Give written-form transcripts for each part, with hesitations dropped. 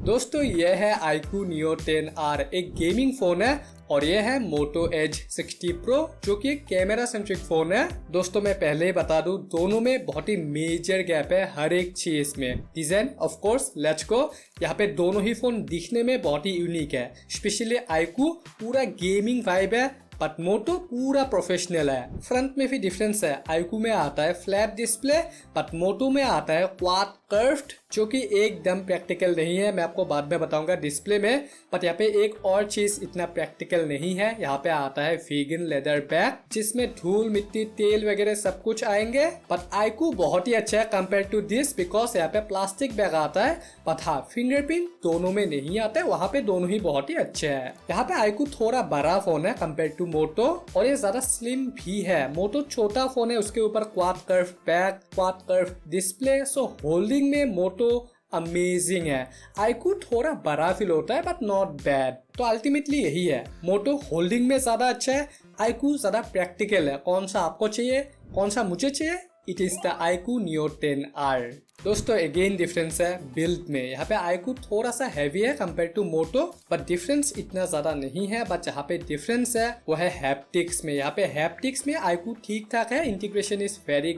दोस्तों ये है iQOO Neo 10R, एक गेमिंग फोन है और ये है Moto Edge 60 Pro जो कि एक कैमरा सेंट्रिक फोन है। दोस्तों मैं पहले ही बता दूं, दोनों में बहुत ही मेजर गैप है हर एक चीज में। Design of course let's go, यहाँ पे दोनों ही फोन दिखने में बहुत ही यूनिक है। स्पेशली iQOO पूरा गेमिंग वाइब है बट मोटो पूरा प्रोफेशनल है। फ्रंट में भी डिफरेंस है, iQOO में आता है फ्लैट डिस्प्ले बट मोटो में आता है क्वाड कर्व्ड जो कि एकदम प्रैक्टिकल नहीं है। मैं आपको बाद में बताऊंगा डिस्प्ले में। बट यहाँ पे एक और चीज इतना प्रैक्टिकल नहीं है, यहाँ पे आता है वीगन लेदर बैग जिसमें धूल मिट्टी तेल वगैरह सब कुछ आएंगे। बट iQOO बहुत ही अच्छा है कंपेयर टू दिस बिकॉज यहाँ पे प्लास्टिक बैग आता है बट हाँ फिंगरप्रिंट दोनों में नहीं आता है, वहाँ पे दोनों ही बहुत ही अच्छे हैं। यहाँ पे iQOO थोड़ा बड़ा फोन है कंपेयर टू मोटो और ये ज्यादा स्लिम भी है। मोटो छोटा फोन है, उसके ऊपर quad curve back, quad curve display, so holding में मोटो अमेजिंग है। iQOO थोड़ा बड़ा फील होता है बट नॉट बैड। तो अल्टीमेटली यही है, मोटो होल्डिंग में ज्यादा अच्छा है, iQOO ज्यादा प्रैक्टिकल है। कौन सा आपको चाहिए, कौन सा मुझे चाहिए, it is the iQOO Neo 10R। दोस्तों अगेन डिफरेंस है बिल्ड में। यहाँ पे iQOO थोड़ा सा हैवी है compare to Moto but difference इतना ज्यादा नहीं है। बट जहाँ पे डिफरेंस है वो है हैप्टिक्स में। यहाँ पे हैप्टिक्स में iQOO ठीक ठाक है, integration is very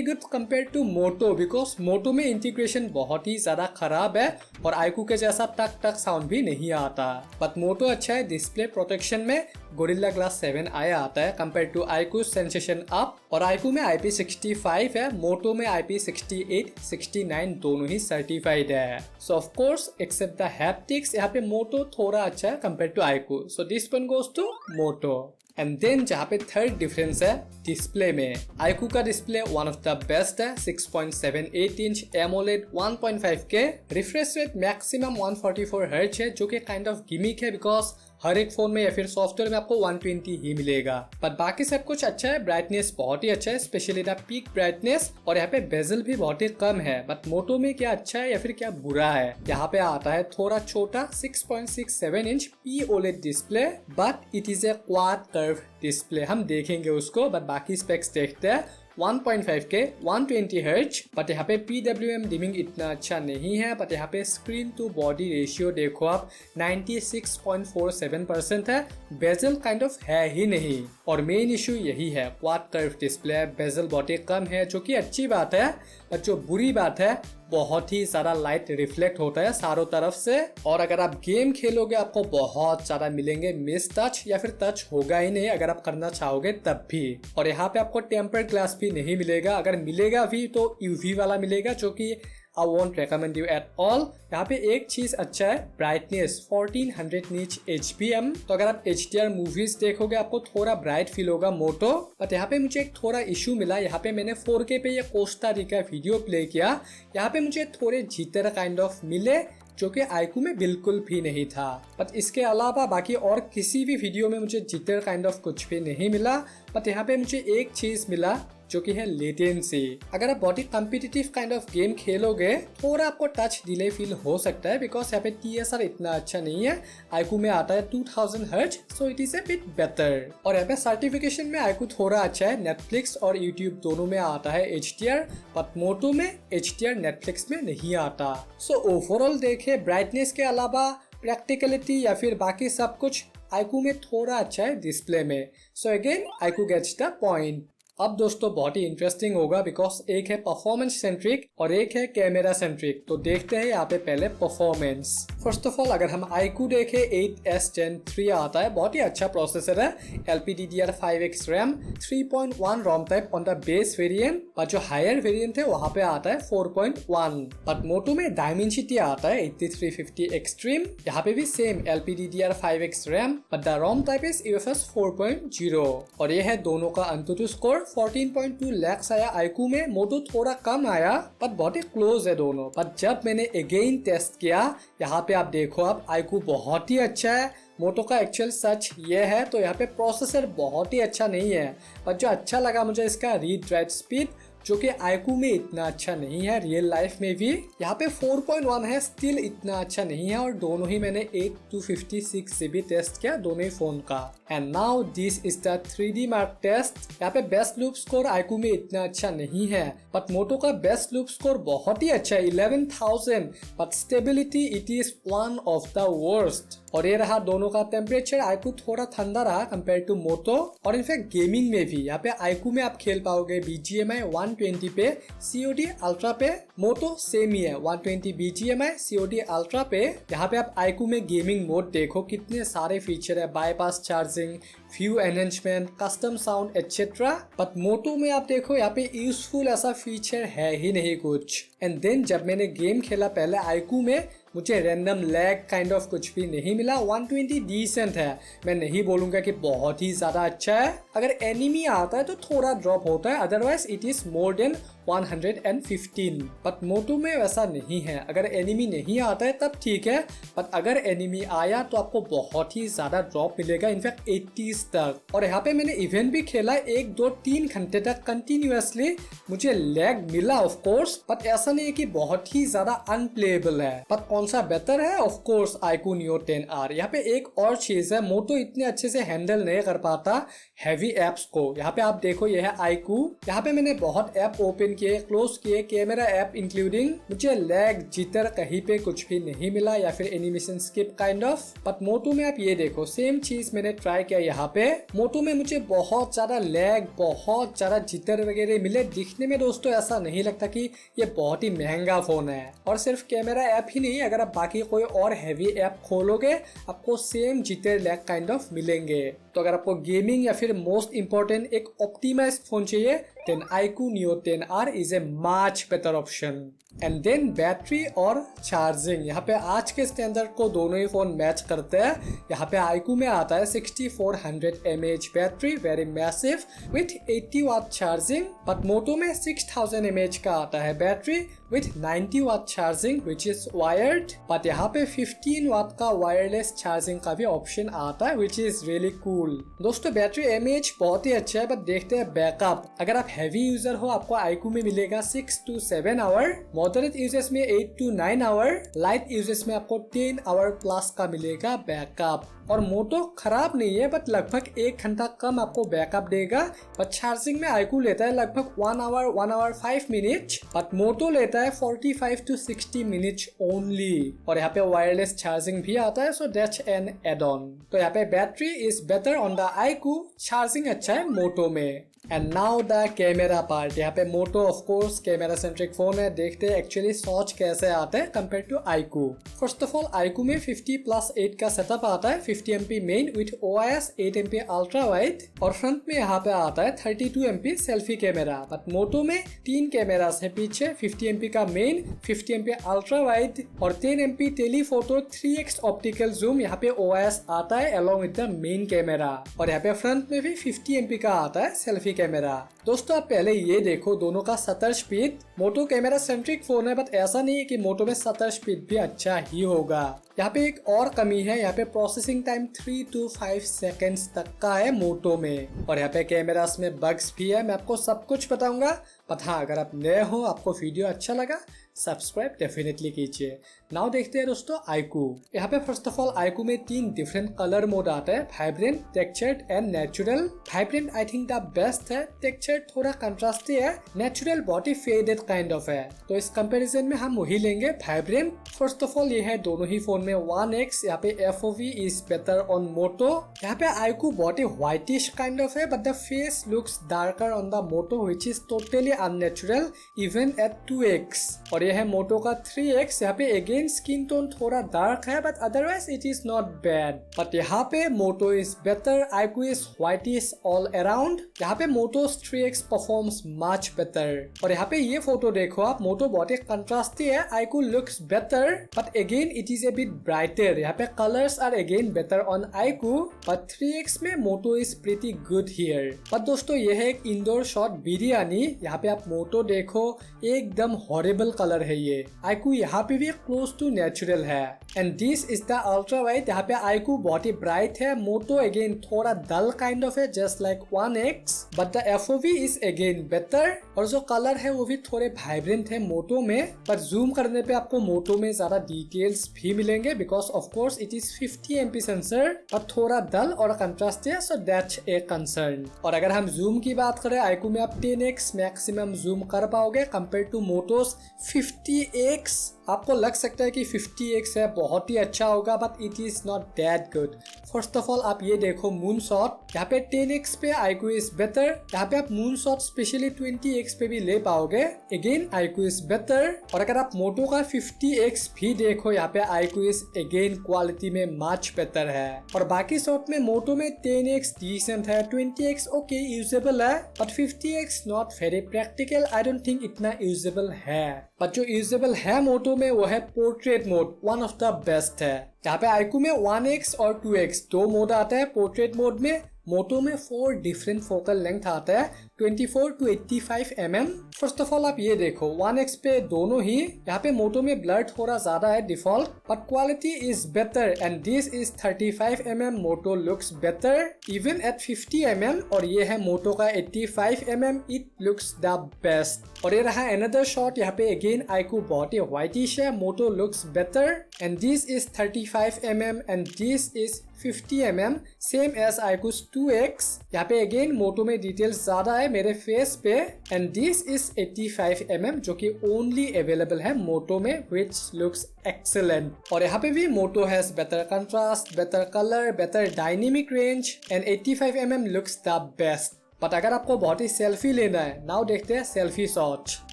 good compare to Moto because Moto में इंटीग्रेशन बहुत ही ज्यादा खराब है और iQOO के जैसा टक टक साउंड भी नहीं आता। बट मोटो अच्छा है, डिस्प्ले प्रोटेक्शन में गोरिल्ला ग्लास 7 आया आता है compare to iQOO sensation up. और iQOO में IP65 है, मोटो में IP68 69 दोनों ही सर्टिफाइड है। So of course except the haptics, यहाँ पे मोटो थोड़ा अच्छा है compare to iQOO, so this one goes to Moto. And then जहाँ पे थर्ड डिफरेंस है डिस्प्ले में, iQOO का display one of the best है, 6.78 inch AMOLED 1.5K, refresh rate maximum 144 hertz है जो कि काइंड ऑफ गिमिक है बिकॉज हर एक फोन में या फिर सॉफ्टवेयर में आपको 120 ही मिलेगा। बट बाकी सब कुछ अच्छा है, ब्राइटनेस बहुत ही अच्छा है, स्पेशली द पीक ब्राइटनेस। और यहाँ पे बेजल भी बहुत ही कम है। बट मोटो में क्या अच्छा है या फिर क्या बुरा है, यहाँ पे आता है थोड़ा छोटा 6.67 inch POLED display but it is A quad curve display. हम देखेंगे उसको, बट बाकी स्पेक्स देखते हैं। 1.5K 120 हर्ट्ज बट यहाँ पे PWM डिमिंग इतना अच्छा नहीं है। बट यहाँ पे स्क्रीन टू बॉडी रेशियो देखो आप 96.47% है, बेजल काइंड ऑफ है ही नहीं। और मेन इशू यही है, क्वाड कर्व डिस्प्ले, बेजल बहुत ही कम है जो कि अच्छी बात है। बट जो बुरी बात है बहुत ही सारा लाइट रिफ्लेक्ट होता है चारों तरफ से और अगर आप गेम खेलोगे आपको बहुत ज्यादा मिलेंगे मिस टच या फिर टच होगा ही नहीं अगर आप करना चाहोगे तब भी। और यहाँ पे आपको टेम्पर ग्लास भी नहीं मिलेगा, अगर मिलेगा भी तो UV वाला मिलेगा जो कि I won't recommend you at all। यहाँ पे एक चीज अच्छा है, ब्राइटनेस 1400 नीच HPM, तो अगर आप HDR मूवीज देखोगे आपको थोड़ा ब्राइट फील होगा मोटो। बट यहाँ पे मुझे एक थोड़ा इशू मिला, यहाँ पे मैंने 4K पे ये कोस्टा रिका वीडियो प्ले किया, यहाँ पे मुझे थोड़े जिटर काइंड ऑफ मिले जो कि iQOO में बिल्कुल भी नहीं था। बट इसके अलावा बाकी और किसी भी वीडियो में मुझे जिटर काइंड ऑफ कुछ भी नहीं मिला। बट यहाँ पे मुझे एक चीज मिला जो कि है लेटेंसी। अगर आप बहुत ही कॉम्पिटिटिव काइंड ऑफ गेम खेलोगे थोड़ा आपको टच डिले फील हो सकता है बिकॉज यहाँ पे TSR इतना अच्छा नहीं है। iQOO में आता है 2000 hertz, so it is a bit better. और यहाँ पे सर्टिफिकेशन में iQOO थोड़ा अच्छा है, नेटफ्लिक्स और यूट्यूब दोनों में आता है HDR बट मोटो में HDR नेटफ्लिक्स में नहीं आता। सो ओवरऑल देखे ब्राइटनेस के अलावा प्रैक्टिकलिटी या फिर बाकी सब कुछ iQOO में थोड़ा अच्छा है डिस्प्ले में। So again iQOO gets the point. अब दोस्तों बहुत ही इंटरेस्टिंग होगा बिकॉज एक है परफॉर्मेंस सेंट्रिक और एक है कैमरा सेंट्रिक। तो देखते हैं यहाँ पे पहले परफॉर्मेंस। फर्स्ट ऑफ ऑल अगर हम iQOO देखें 8S Gen 3 आता है, बहुत ही अच्छा प्रोसेसर है, LPDDR5X RAM, 3.1 ROM type on the base variant. और जो हायर वेरिएंट है वहाँ पे आता है 4.1। बट मोटो में डायमेंसिटी आता है 8350 एक्सट्रीम, यहाँ पे भी same LPDDR5X RAM but the ROM type is UFS 4.0। और ये है दोनों का अंतुतु स्कोर 14.2 लाख आया iQOO में, मोटो थोड़ा कम आया बट बहुत ही क्लोज है दोनों। बट जब मैंने अगेन टेस्ट किया यहाँ पे आप देखो आप iQOO बहुत ही अच्छा है, मोटो का एक्चुअल सच ये है। तो यहाँ पे प्रोसेसर बहुत ही अच्छा नहीं है बट जो अच्छा लगा मुझे इसका रीड राइट स्पीड जो कि iQOO में इतना अच्छा नहीं है रियल लाइफ में भी। यहाँ पे 4.1 है, स्टिल इतना अच्छा नहीं है। और दोनों ही मैंने 8 to 56 GB टेस्ट किया दोनों ही फोन का। And now this is the 3D mark test. यहाँ पे बेस्ट लूप स्कोर iQOO में इतना अच्छा नहीं है, बट मोटो का बेस्ट लूप स्कोर बहुत ही अच्छा है 11,000, but stability it is one of the worst. और ये रहा दोनों का टेम्परेचर। iQOO थोड़ा ठंडा रहा कंपेयर टू मोटो। और इनफैक्ट गेमिंग में भी यहाँ पे iQOO में आप खेल पाओगे BGMI 120 पे, COD अल्ट्रा पे। मोटो सेम ही है 120 BGMI COD अल्ट्रा पे। यहाँ पे आप iQOO में गेमिंग मोड देखो कितने सारे फीचर है, bypass charging, view enhancement, custom sound etcetera. But Moto में आप देखो यहाँ पे यूजफुल ऐसा फीचर है ही नहीं कुछ। एंड देन जब मैंने गेम खेला पहले iQOO में, मुझे रैंडम लैग काइंड ऑफ कुछ भी नहीं मिला। 120 डिसेंट है, मैं नहीं बोलूंगा कि बहुत ही ज्यादा अच्छा है। अगर एनिमी आता है तो थोड़ा ड्रॉप होता है, otherwise it is more than 115। But Moto में वैसा नहीं है, अगर एनिमी नहीं आता है तब ठीक है, बट अगर एनिमी आया तो आपको बहुत ही ज्यादा ड्रॉप मिलेगा, इनफैक्ट 80s तक। और यहाँ पे मैंने इवेंट भी खेला 1, 2, 3 घंटे तक कंटिन्यूअसली, मुझे लैग मिला ऑफ कोर्स, बट ऐसा नहीं है कि बहुत ही ज्यादा अनप्लेएबल है। बट कौन सा बेटर है? Of course iQOO Neo 10R। यहाँ पे एक और चीज है, मोटो इतने अच्छे से हैंडल नहीं कर पाता हैवी एप्स को। यहाँ पे आप देखो, ये है iQOO। यहाँ पे मैंने बहुत ऐप ओपन किए, क्लोज किए, कैमरा ऐप इंक्लूडिंग, मुझे लैग जिटर कहीं पे कुछ भी नहीं मिला या फिर animation skip kind of. But Moto में आप ये देखो, सेम चीज मैंने ट्राई किया यहाँ पे। मोटो में मुझे बहुत ज्यादा लैग, बहुत ज्यादा जिटर वगैरह मिले। दिखने में दोस्तों ऐसा नहीं लगता कि ये बहुत ही महंगा फोन है। और सिर्फ कैमरा ऐप ही नहीं, अगर आप बाकी कोई और हैवी ऐप खोलोगे आपको same jitter lag kind of मिलेंगे। तो अगर आपको गेमिंग या फिर मोस्ट इंपॉर्टेंट एक ऑप्टिमाइज्ड फोन चाहिए, then iQOO Neo 10R is a much better option. And then battery और चार्जिंग, यहाँ पे आज के स्टैंडर्ड को दोनों ही फोन मैच करते हैं। यहाँ पे iQOO में आता है 6400 mAh battery, very massive with 80 watt charging. But Moto में 6000 mAh का आता है battery with 90 watt charging which is wired. But यहाँ पे 15 वाट का वायरलेस चार्जिंग का भी ऑप्शन आता है विच इज रियली कूल। दोस्तों बैटरी mAh बहुत ही अच्छा है, बट देखते हैं बैकअप। अगर आप हैवी यूजर हो आपको iQOO में मिलेगा 6 to 7 आवर, मॉडरेट यूजर्स में 8 to 9 आवर, लाइट यूजर्स में आपको 10 आवर प्लस का मिलेगा बैकअप। और मोटो खराब नहीं है, बट लगभग 1 घंटा कम आपको बैकअप देगा। बट चार्जिंग में iQOO लेता है लगभग 1 आवर 5 मिनट, बट मोटो लेता है 45 to 60 मिनट ओनली। और यहाँ पे वायरलेस चार्जिंग भी आता है, so that's an add on. तो यहाँ पे battery is better on the iQOO, charging अच्छा है मोटो में। And now the camera part. यहाँ पे Moto of course camera centric phone है, देखते हैं एक्चुअली सोच कैसे आता है compare to iQOO। First of all iQOO में 50+8 का सेटअप आता है, 50 MP main with OIS, 8 MP ultra wide, और फ्रंट में यहाँ पे आता है 32 MP selfie camera. But Moto में 3 कैमरास है पीछे, 50 MP का मेन, 50 MP अल्ट्रा वाइड और 10 MP telephoto 3x optical zoom. यहाँ पे OIS आता है along with the main camera. और यहाँ पे फ्रंट में भी 50 MP का आता है सेल्फी कैमरा। दोस्तों आप पहले ये देखो दोनों का शटर स्पीड। मोटो कैमरा सेंट्रिक फोन है, बट ऐसा नहीं है कि मोटो में शटर स्पीड भी अच्छा ही होगा। यहाँ पे एक और कमी है, यहाँ पे प्रोसेसिंग टाइम 3 to 5 सेकेंड्स तक का है मोटो में। और यहाँ पे कैमरास में बग्स भी है, मैं आपको सब कुछ बताऊंगा। बट हाँ, अगर आप नए हो, आपको वीडियो अच्छा लगा, सब्सक्राइब डेफिनेटली कीजिए। नाउ देखते हैं दोस्तों iQOO। यहाँ पे फर्स्ट ऑफ ऑल iQOO में 3 डिफरेंट कलर मोड आता है, vibrant, textured and natural. Vibrant I think the best है, टेक्सचर्ड थोड़ा कंट्रास्टी है, नेचुरल बहुत ही फेडेड काइंड ऑफ है। तो इस कंपैरिजन में हम वही लेंगे, वाइब्रेंट। फर्स्ट ऑफ ऑल ये है दोनों ही फोन में 1x। यहाँ पे FOV is better on Moto. यहाँ पे iQOO बहुत ही व्हाइटिश काइंड ऑफ है, but the face looks darker on the Moto which is totally unnatural even at 2x। और ये है मोटो का 3x। यहाँ पे अगेन स्किन टोन थोड़ा डार्क है, but otherwise it is not bad. But यहाँ पे Moto is better, iQOO is whitish all around. यहाँ पे मोटो 3x परफॉर्म्स मच बेटर। और यहाँ पे ये फोटो देखो आप, मोटो बहुत ही कंट्रास्टी है, iQOO looks better, but again it is a bit brighter. यहाँ पे colours are again better on iQOO, but 3x में Moto is pretty good here. But दोस्तों ये है एक इंडोर शॉट बिरयानी। यहाँ पे आप मोटो देखो, एकदम हॉरिबल कलर है ये। iQOO यहाँ पे भी क्लोज टू नेचुरल है। And this is the ultra wide. यहाँ पे iQOO बहुत ही ब्राइट है, मोटो अगेन थोड़ा डल काइंड ऑफ है, just like 1x, but the FOV is again better. और जो कलर है वो भी थोड़े वाइब्रेंट है मोटो में, पर जूम करने पे आपको मोटो में ज्यादा डिटेल्स भी मिलेंगे because of course it is 50 MP sensor, पर थोड़ा डल और कंट्रास्ट है, सो दैट्स ए कंसर्न। और अगर हम जूम की बात करें, iQOO में आप 10x मैक्सिमम जूम कर पाओगे कंपेयर टू मोटोस 50x। आपको लग सकता है कि 50x है बहुत ही अच्छा होगा, but it is not that good. First of all आप ये देखो मून शॉट, यहाँ पे 10x पे iQOO इज बेटर, यहाँ पे आप मून शॉट स्पेशली 20x पे भी ले पाओगे, अगेन iQOO इज बेटर। और अगर आप मोटो का 50x भी देखो, यहाँ पे iQOO इज अगेन क्वालिटी में मच बेटर है। और बाकी शॉट में मोटो में 10x डिसेंट है, 20x ओके यूजेबल है, but 50x not very practical, I don't think इतना यूजेबल है। बट जो यूजेबल है मोटो में वो है portrait mode, one of the best है। यहाँ पे iQOO में 1x और 2x दो मोड आता है पोर्ट्रेट मोड में, मोटो में 4 डिफरेंट फोकल लेंथ आता है 24 to 85 mm। First of all आप ये देखो 1x पे दोनों ही, यहाँ पे मोटो में ब्लर थोड़ा ज्यादा है default, but quality is better and this is 35 mm, Moto looks better even at 50 mm। और ये है मोटो का 85 mm, it looks the best. और ये रहा अनदर शॉट, यहाँ पे अगेन iQOO बहुत ही व्हाइटिश है, Moto looks better and this is 35 mm and this is 50 mm, same as iQOO 2x। यहाँ पे अगेन मोटो में डिटेल्स ज्यादा है मेरे फेस पे एंड दिस इज 85 mm, जो कि ओनली अवेलेबल है मोटो में, विच लुक्स एक्सेलेंट। और यहाँ पे भी Moto has better contrast, better colour, better dynamic range and 85 mm looks the best. But अगर आपको बहुत ही सेल्फी लेना है, नाउ देखते हैं सेल्फी शॉट।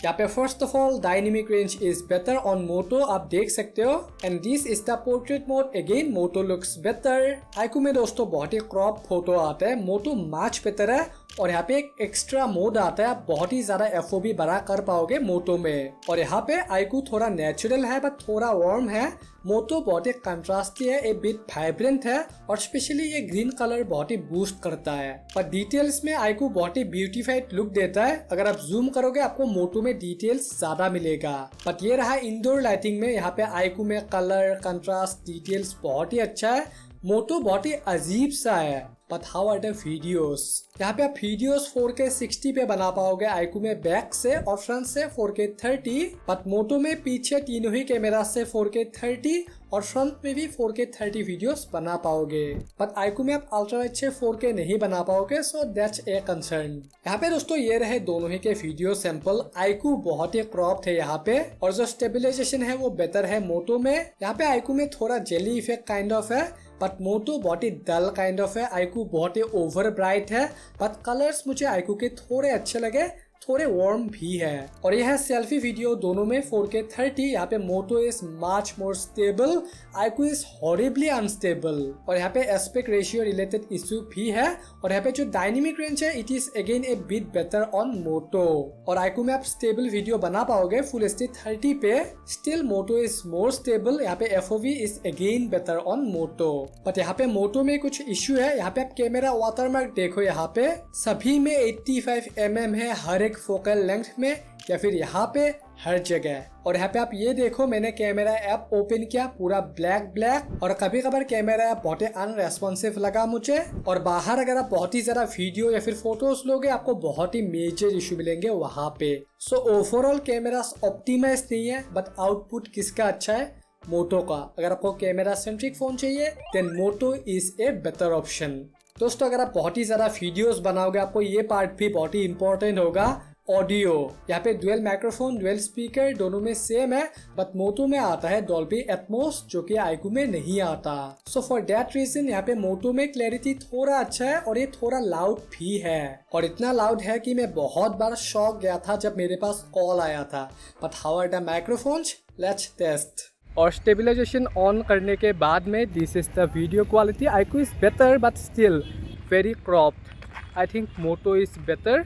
यहाँ पे first of all dynamic range is better on Moto, आप देख सकते हो, and this is the portrait mode, again Moto looks better. iQOO में दोस्तों बहुत ही क्रॉप फोटो आता है, मोटो मच बेटर है। और यहाँ पे एक एक्स्ट्रा मोड आता है, आप बहुत ही ज्यादा FOV बड़ा कर पाओगे मोटो में। और यहाँ पे iQOO थोड़ा नेचुरल है बट थोड़ा वार्म है, मोटो बहुत ही कंट्रास्टी है, एक बिट वाइब्रेंट है, और स्पेशली ये ग्रीन कलर बहुत ही बूस्ट करता है। पर डिटेल्स में iQOO बहुत ही ब्यूटीफाइड लुक देता है, अगर आप जूम करोगे आपको मोटो में डिटेल्स ज्यादा मिलेगा। बट ये रहा इंडोर लाइटिंग में, यहाँ पे iQOO में कलर, कंट्रास्ट, डिटेल्स बहुत ही अच्छा है, मोटो बहुत ही अजीब सा है। But how are the videos, यहाँ पे आप वीडियोस 4K 60 पे बना पाओगे iQOO में बैक से, और फ्रंट से 4K 30, बट मोटो में पीछे तीनों ही कैमरा से 4K 30 और फ्रंट में भी 4K 30 वीडियोस बना पाओगे। बट iQOO में आप अल्ट्रा अच्छे 4K नहीं बना पाओगे, सो दैट्स ए कंसर्न। यहाँ पे दोस्तों ये रहे दोनों ही के वीडियो सैंपल, iQOO बहुत ही क्रॉप थे यहाँ पे, और जो स्टेबिलाईजेशन है वो बेटर है मोटो में। यहाँ पे iQOO में थोड़ा जेली इफेक्ट काइंड ऑफ है, बट मोटो बहुत ही डल काइंड ऑफ है, iQOO बहुत ही ओवर ब्राइट है, बट कलर्स मुझे iQOO के थोड़े अच्छे लगे, थोड़े वार्म भी है। और यह है सेल्फी वीडियो दोनों में 4K 30, यहाँ पे Moto is much more stable, iQOO is horribly unstable. और यहाँ पे एस्पेक्ट रेशियो रिलेटेड इशू भी है, और यहाँ पे जो डायनेमिक रेंज है it is again a bit better on Moto. और iQOO में आप स्टेबल वीडियो बना पाओगे फुल HD 30 पे, still Moto is more stable, यहाँ पे FOV is again better on Moto. But यहाँ पे मोटो में कुछ इशू है, यहाँ पे आप कैमरा वाटरमार्क देखो, यहाँ पे सभी में 85 mm है हर एक फोकल लेंथ में, या फिर यहाँ पे हर जगह। और यहाँ पे आप ये देखो, मैंने कैमरा ऐप ओपन किया, पूरा ब्लैक, और कभी कभार कैमरा ऐप बहुत ही अनरेस्पॉन्सिव लगा मुझे। और बाहर अगर आप बहुत ही ज्यादा वीडियो या फिर फोटोज लोगे आपको बहुत ही मेजर इशू मिलेंगे वहां पे। सो ओवरऑल कैमरा ऑप्टिमाइज नहीं है, बट आउटपुट किसका अच्छा है, मोटो का। अगर आपको कैमरा सेंट्रिक फोन चाहिए then Moto is a better option. दोस्तों अगर आप बहुत ही ज्यादा वीडियोस बनाओगे आपको ये पार्ट भी बहुत ही इंपॉर्टेंट होगा, ऑडियो। यहाँ पे डुअल माइक्रोफोन, डुअल स्पीकर दोनों में सेम है, बट मोटो में आता है डॉल्बी एटमॉस, जो कि iQOO में नहीं आता। सो फॉर दैट रीजन यहाँ पे मोटो में क्लैरिटी थोड़ा अच्छा है, और ये थोड़ा लाउड भी है, और इतना लाउड है कि मैं बहुत बार शॉक गया था जब मेरे पास कॉल आया था। But how are the microphones, let's test. और स्टेबलाइजेशन ऑन करने के बाद में this is the video quality, iQOO is better but still very cropped. I think Moto is better,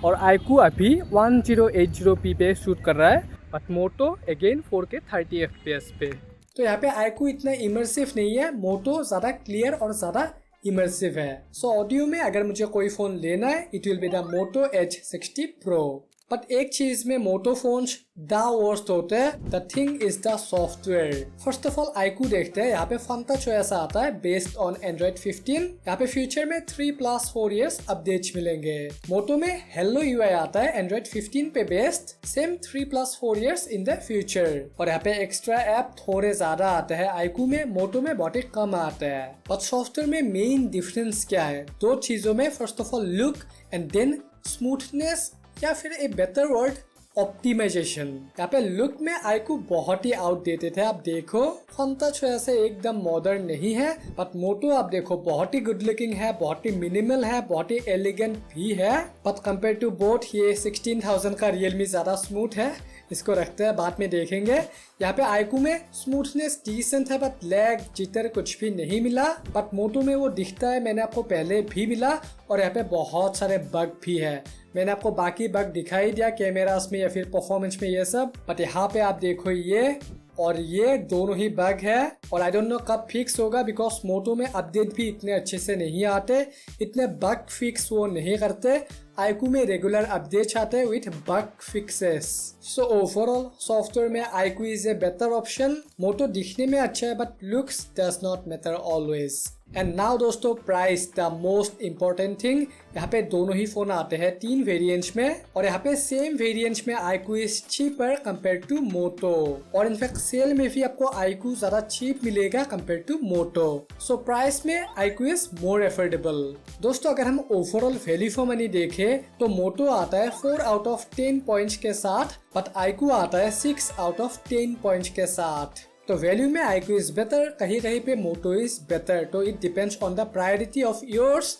और iQOO अभी 1080p पे शूट कर रहा है, but motto again 4K 30 FPS पे। तो यहाँ पे iQOO इतना इमर्सिव नहीं है, मोटो ज़्यादा क्लियर और ज़्यादा इमर्सिव है। सो ऑडियो में अगर मुझे कोई फ़ोन लेना है it will be the Moto Edge 60 Pro। But एक चीज में मोटो फोन्स द वर्स्ट होते हैं, the thing is the software. First of all iQOO देखते हैं, यहाँ पे फंटा चॉइस आता है बेस्ड ऑन एंड्रॉइड 15। यहाँ पे फ्यूचर में 3+4 इयर्स अपडेट्स मिलेंगे। मोटो में हेलो UI आता है एंड्रॉइड 15 पे based, same 3+4 years in the future. और यहाँ पे एक्स्ट्रा ऐप थोड़े ज्यादा आते हैं, iQOO में मोटो में बहुत ही कम आते हैं। बट सॉफ्टवेयर में मेन डिफरेंस क्या है? दो चीजों में, first of all look and then smoothness, या फिर ए बेटर वर्ड ऑप्टिमाइजेशन। यहाँ पे लुक में iQOO बहुत ही आउटडेटेड है। आप देखो फंटा चॉइस से एकदम मॉडर्न नहीं है, बट मोटो आप देखो बहुत ही गुड लुकिंग है, बहुत ही मिनिमल है, बहुत ही एलिगेंट भी है। बट कंपेयर टू बोट ये 16,000 का रियलमी ज्यादा स्मूथ है, इसको रखते हैं बाद में देखेंगे। यहाँ पे iQOO में स्मूथनेस डिसेंट है, बट लैग जिटर कुछ भी नहीं मिला। बट मोटो में वो दिखता है, मैंने आपको पहले भी मिला। और यहाँ पे बहुत सारे बग भी है, मैंने आपको बाकी बग दिखाई दिया कैमरास में या फिर परफॉर्मेंस में ये सब। बट यहाँ पे आप देखो ये और ये दोनों ही बग है, और आई डोंट नो कब फिक्स होगा, बिकॉज मोटो में अपडेट भी इतने अच्छे से नहीं आते, इतने बग फिक्स वो नहीं करते। iQOO में रेगुलर अपडेट्स आते हैं with bug fixes. So overall software में iQOO is a better option. Moto दिखने में अच्छा है, but looks does not matter always. And now दोस्तों price, the most important thing. यहाँ पे दोनों ही फोन आते हैं 3 वेरिएंट्स में, और यहाँ पे सेम वेरिएंट्स में iQOO is cheaper compare to Moto. और इनफैक्ट सेल में भी आपको iQOO ज्यादा चीप मिलेगा compare to Moto. So price में iQOO इज मोर एफोर्डेबल। दोस्तों अगर हम ओवरऑल वैल्यू फॉर मनी देखें तो मोटो आता है 4 आउट ऑफ 10 पॉइंट्स के साथ, बट iQOO आता है 6 आउट ऑफ 10 पॉइंट्स के साथ। तो वैल्यू में iQOO इज बेटर, कहीं कहीं पे मोटो इज बेटर। तो it depends on the priority of yours.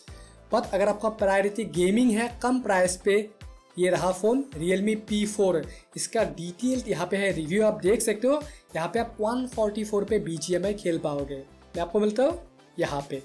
But अगर आपका प्रायोरिटी गेमिंग है कम प्राइस पे, ये रहा फोन Realme P4। इसका डिटेल यहाँ पे है, रिव्यू आप देख सकते हो। यहाँ पे आप 144 पे BGMI खेल पाओगे। मैं आपको मिलता हूँ यहाँ पे।